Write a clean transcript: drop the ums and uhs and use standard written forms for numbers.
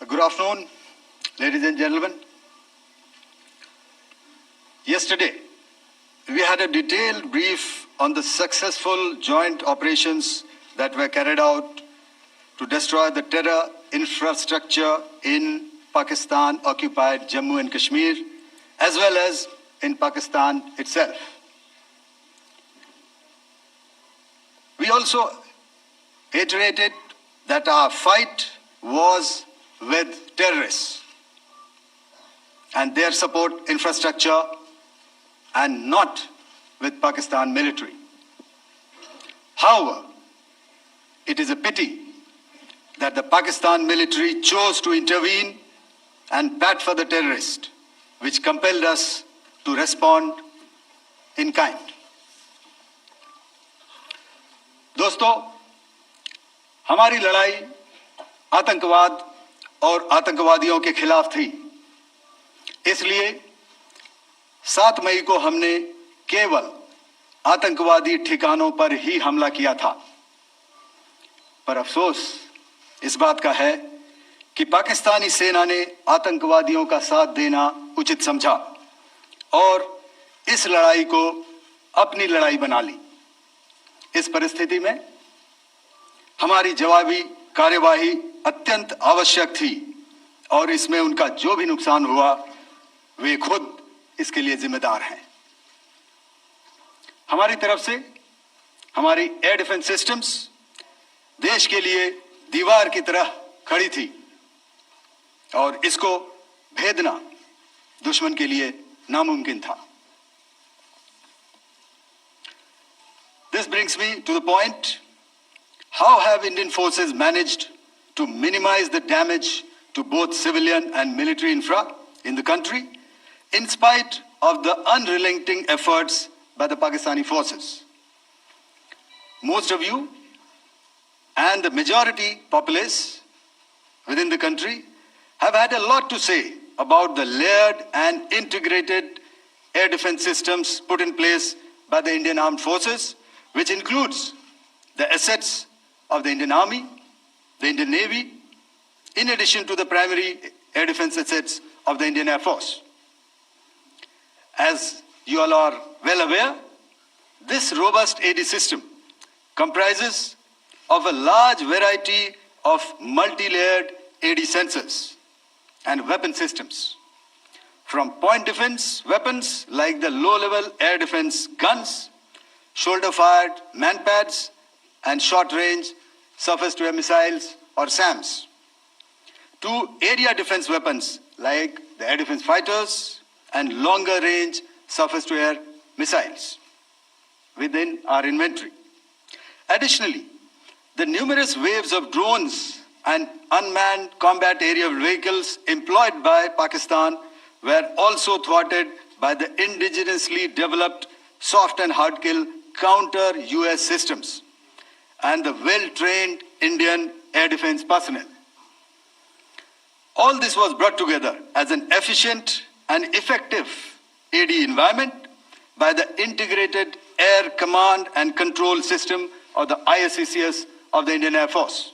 Good afternoon, ladies and gentlemen. Yesterday, we had a detailed brief on the successful joint operations that were carried out to destroy the terror infrastructure in Pakistan-occupied Jammu and Kashmir, as well as in Pakistan itself. We also iterated that our fight was with terrorists and their support infrastructure and not with Pakistan military. However, it is a pity that the Pakistan military chose to intervene and bat for the terrorist, which compelled us to respond in kind. दोस्तों, हमारी लड़ाई आतंकवाद और आतंकवादियों के खिलाफ थी। इसलिए 7 मई को हमने केवल आतंकवादी ठिकानों पर ही हमला किया था। पर अफसोस इस बात का है कि पाकिस्तानी सेना ने आतंकवादियों का साथ देना उचित समझा और इस लड़ाई को अपनी लड़ाई बना ली। इस परिस्थिति में हमारी जवाबी कार्यवाही अत्यंत आवश्यक थी और इसमें उनका जो भी नुकसान हुआ वे खुद इसके लिए जिम्मेदार हैं। हमारी तरफ से हमारी एयर डिफेंस सिस्टम्स देश के लिए दीवार की तरह खड़ी थी और इसको भेदना दुश्मन के लिए नामुमकिन था। This brings me to the point, how have Indian forces managed to minimize the damage to both civilian and military infra in the country, in spite of the unrelenting efforts by the Pakistani forces? Most of you and the majority populace within the country have had a lot to say about the layered and integrated air defense systems put in place by the Indian Armed Forces, which includes the assets of the Indian Army, the Indian Navy, in addition to the primary air defense assets of the Indian Air Force. As you all are well aware, this robust AD system comprises of a large variety of multi-layered AD sensors and weapon systems, from point defense weapons like the low-level air defense guns, shoulder-fired manpads, and short-range surface-to-air missiles or SAMs, to area defense weapons like the air defense fighters and longer-range surface-to-air missiles within our inventory. Additionally, the numerous waves of drones and unmanned combat aerial vehicles employed by Pakistan were also thwarted by the indigenously developed soft and hard kill counter-US systems and the well-trained Indian air defense personnel. All this was brought together as an efficient and effective AD environment by the Integrated Air Command and Control System, or the ISCCS, of the Indian Air Force.